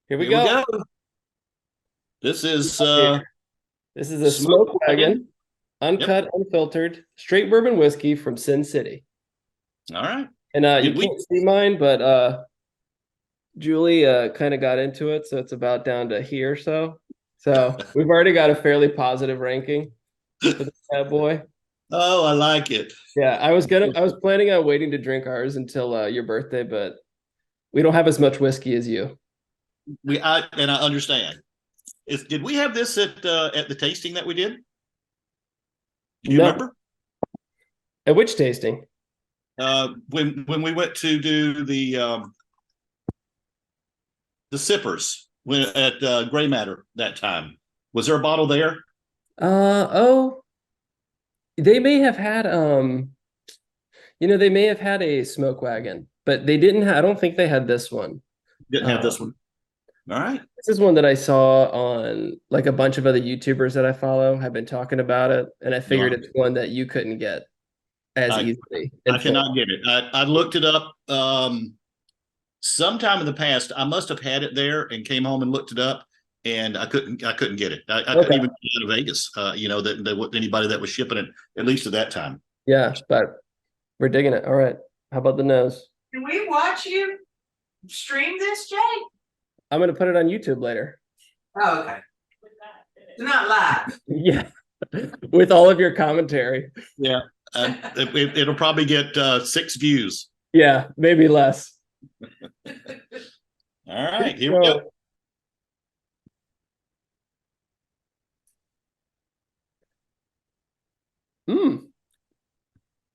Here we Here we go. go. This is This is a Smoke Smoke Wagon. Wagon Yep. Uncut Unfiltered Straight Bourbon Whiskey from Sin City. All right. And you Did we? can't see mine, but Julie kind of got into it, so it's about down to here. So we've already got a fairly positive ranking for this bad boy. Oh, I like it. Yeah, I was planning on waiting to drink ours until your birthday, but we don't have as much whiskey as you. I understand. Did we have this at the tasting that we did? Do you No, remember? at which tasting? When we went to do the sippers when at Gray Matter that time, was there a bottle there? Oh, they may have had they may have had a smoke wagon, but they didn't I don't think they had this one. Didn't have this Um, one. All right. this is one that I saw on like a bunch of other YouTubers that I follow have been talking about it, and I figured No, it's one that you couldn't get as I easily I in Florida. cannot get it. I looked it up. Sometime in the past, I must have had it there and came home and looked it up, and I couldn't get it. I couldn't Okay. even get it out of Vegas. That anybody that was shipping it at least at that time. Yeah, but we're digging it. All right. How about the nose? Can we watch you stream this, Jay? I'm gonna put it on YouTube later. Oh, okay. It's not live. Yeah. With all of your commentary. Yeah, it'll probably get 6 views. Yeah, maybe less. All right, here we go. Mm,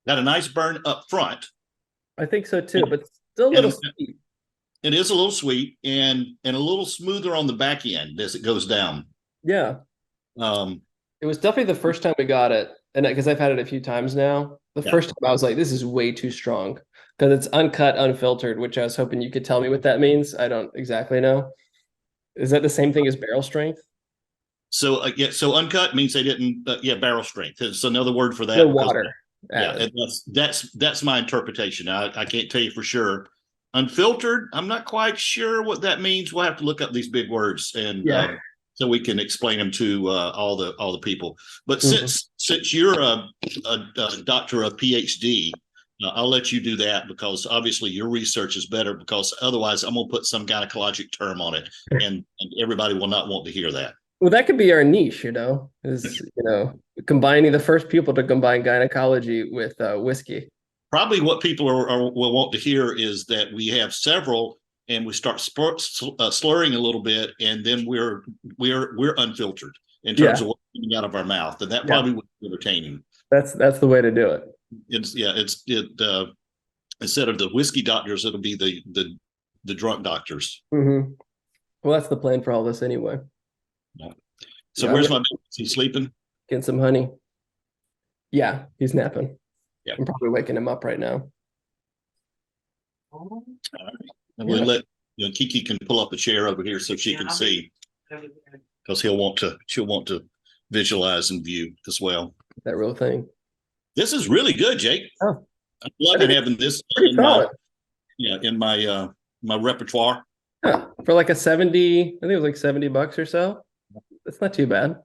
Got a nice burn up front. I think so too, but still a little And sweet. it is a little sweet and a little smoother on the back end as it goes down. Yeah. Um, It was definitely the first time we got it, and because I've had it a few times now. The yeah. first time I was like, "This is way too strong," because it's uncut, unfiltered, which I was hoping you could tell me what that means. I don't exactly know. Is that the same thing as barrel strength? So uncut means they didn't. Barrel strength. It's another word for No that because water added. that's my interpretation. I can't tell you for sure. Unfiltered, I'm not quite sure what that means. We'll have to look up these big words and Yeah. so we can explain them to all the people. But Mhm. since you're a doctor of PhD, I'll let you do that because obviously your research is better. Because otherwise, I'm gonna put some gynecologic term on it, and everybody will not want to hear that. Well, that could be our niche, is combining the first people to combine gynecology with whiskey. Probably what people will want to hear is that we have several and we start slurring a little bit, and then we're unfiltered in terms Yeah, of what's coming out of our mouth, and that yeah, probably would be entertaining. that's the way to do it. Instead of the whiskey doctors, it'll be the drunk doctors. Hmm. Well, that's the plan for all this anyway. Yeah. So Yeah, where's my baby? Is he sleeping? getting some honey. Yeah, he's napping. Yeah. I'm probably waking him up right now. All right. And Yeah. we'll let Kiki can pull up a chair over here so she can see because she'll want to visualize and view as well. That real thing. This is really good, Jake. Oh, I'm loving having this pretty in solid. my repertoire. Yeah, for like a 70, I think it was like $70 or so. That's not too bad.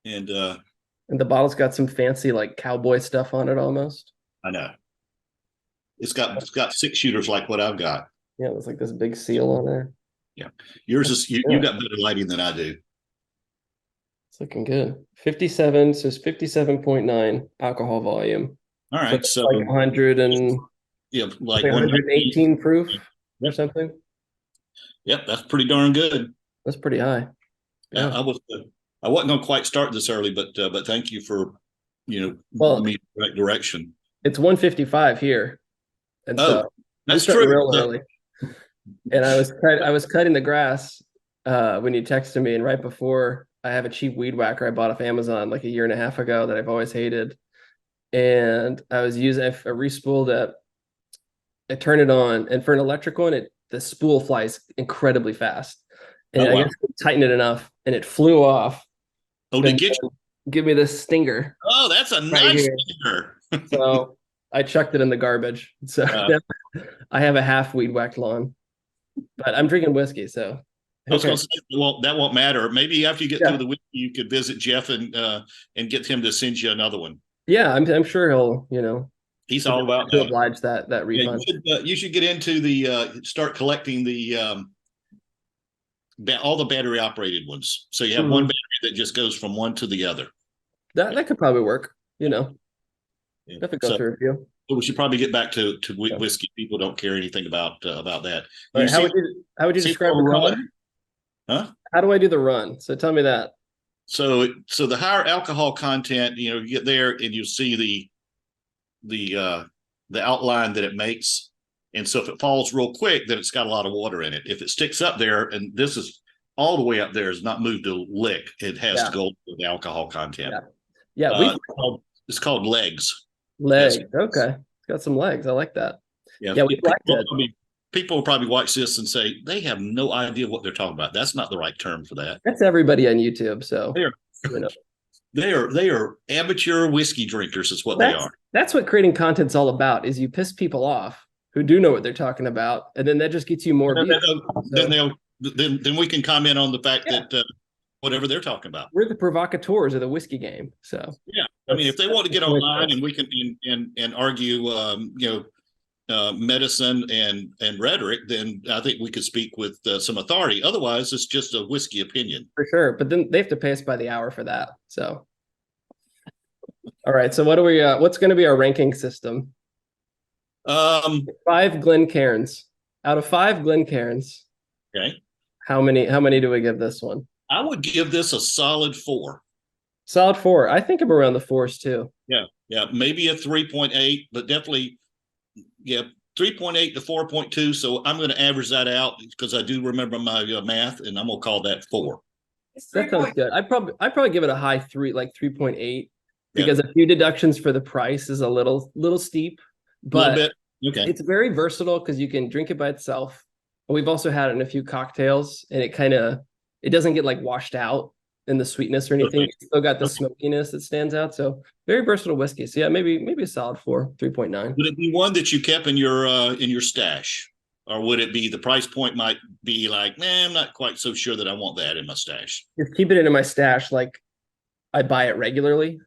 And And the bottle's got some fancy like cowboy stuff on it almost. I know it's got 6 shooters like what I've got. Yeah, there's like this big seal on there. Yeah, yours is you got better lighting than I do. It's looking good. 57, so it's 57.9 alcohol volume. All So right, it's so like 100 and yeah, like 118 proof or Yep, something. yep, that's pretty darn good. That's pretty high. Yeah, Yeah. I wasn't gonna quite start this early, but thank you for Well, me the right direction. it's 155 here. And Oh, so we that's started true. real early. And I was cutting the grass when you texted me, and right before I have a cheap weed whacker I bought off Amazon like a year and a half ago that I've always hated. And I was using I respooled it. I turn it on, and for an electric one, the spool flies incredibly fast. And Oh I wow. guess I tightened it enough and it flew off. Oh, Then did get you? give me this stinger Oh, that's a right nice here. sticker. So I chucked it in the garbage. So Uh, I have a half weed whacked lawn. but I'm drinking whiskey, so I was going to say, that won't matter. Maybe after you get through the whiskey, you could visit Jeff and get him to send you another one. Yeah, I'm sure he'll, He's all about to that. oblige that refund. You should get into the start collecting the all the battery operated ones. So you have one battery that just goes from one to the other. That could probably work. Have to go So through a few. we should probably get back to whiskey. People don't care anything about that. Right, how would you describe the color? Huh? How do I do the run? So tell me that. So the higher alcohol content, you get there and you see the outline that it makes. And so if it falls real quick, then it's got a lot of water in it. If it sticks up there, and this is all the way up there, is not moved a lick, it has to go with the alcohol content. Yeah, it's called legs. Legs. Okay, it's got some legs. I like that. Yeah, we liked it. People will probably watch this and say they have no idea what they're talking about. That's not the right term for that. That's everybody on YouTube. So they are amateur whiskey drinkers, is what they are. That's what creating content's all about. Is you piss people off who do know what they're talking about, and then that just gets you more views. Then we can comment on the fact that whatever they're talking about. We're the provocateurs of the whiskey game. So I mean, if they want to get online and we can and argue, medicine and rhetoric, then I think we could speak with some authority. Otherwise, it's just a whiskey opinion. For sure, but then they have to pay us by the hour for that. So, all right. So what do we? What's going to be our ranking system? 5 Glencairns out of 5 Glencairns. Okay. How many do we give this one? I would give this a solid 4. Solid 4. I think I'm around the 4s too. Yeah. Maybe a 3.8, but definitely, 3.8 to 4.2. So I'm going to average that out because I do remember my math, and I'm going to call that 4. That sounds good. I'd probably give it a high 3, like 3.8, because a few deductions for the price is a little steep, but it's very versatile because you can drink it by itself. We've also had it in a few cocktails, and it doesn't get like washed out in the sweetness or anything. It's still got the smokiness that stands out. So very versatile whiskey. So yeah, maybe a solid 4, 3.9. Would it be one that you kept in your stash, or would it be the price point might be like, I'm not quite so sure that I want that in my stash? Just keeping it in my stash, like I buy it regularly.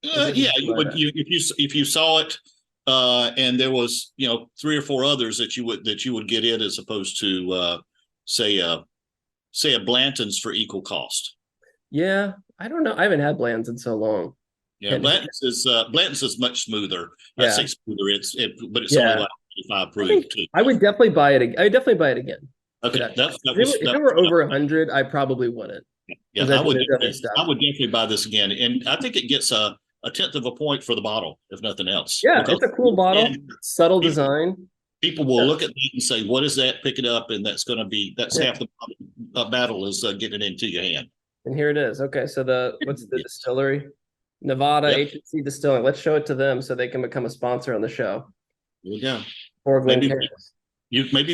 You would. If you saw it, and there was 3 or 4 others that you would get in, as opposed to say a Blanton's for equal cost. Yeah, I don't know. I haven't had Blanton's in so long. Yeah, Blanton's is much smoother. I say smoother. But it's only like 25 proof too. I would definitely buy it. I would definitely buy it again. Okay, if it were over 100, I probably wouldn't. Yeah, I would definitely buy this again, and I think it gets a 1/10 of a point for the bottle, if nothing else. Yeah, it's a cool bottle, subtle design. People will look at me and say, "What is that?" Pick it up, and that's half the battle is getting it into your hand. And here it is. Okay, so what's the distillery? Nevada H&C Distilling. Let's show it to them so they can become a sponsor on the show. There we go. Or maybe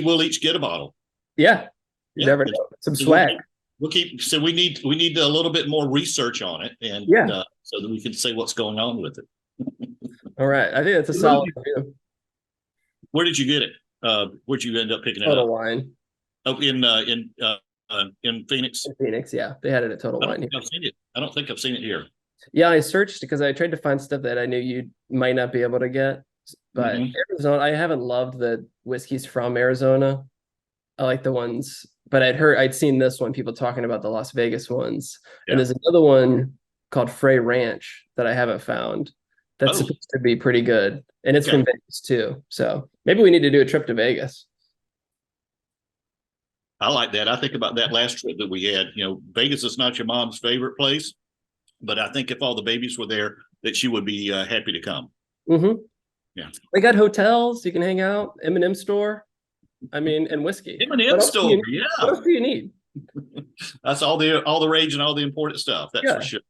we'll each get a bottle. Yeah, you never know. Some swag. We need a little bit more research on it, and so that we can say what's going on with it. All right, I think that's a solid review. Where did you get it? Where'd you end up picking it up? Total Wine. Oh, in Phoenix. In Phoenix, yeah, they had it at Total Wine. I don't think I've seen it here. Yeah, I searched because I tried to find stuff that I knew you might not be able to get. But Arizona, I haven't loved the whiskeys from Arizona. I like the ones, but I'd seen this one, people talking about the Las Vegas ones. Yeah. And there's another one called Frey Ranch that I haven't found. That's supposed to be pretty good. And it's from Vegas too. So maybe we need to do a trip to Vegas. I like that. I think about that last trip that we had. Vegas is not your mom's favorite place, but I think if all the babies were there, that she would be happy to come. Mm-hmm. Yeah. They got hotels. You can hang out. M&M store. And whiskey. M&M store. Yeah. What else do you need? That's all the rage and all the important stuff. That's for sure.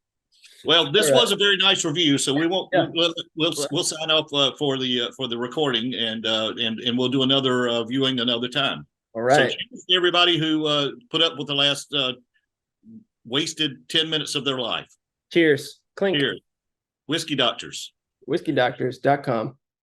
Well, this was a very nice review, so we won't. Yeah. We'll sign up for the recording, and we'll do another viewing another time. All right. So everybody who put up with the last wasted 10 minutes of their life. Cheers. Clink. Cheers. Whiskey Doctors. WhiskeyDoctors.com.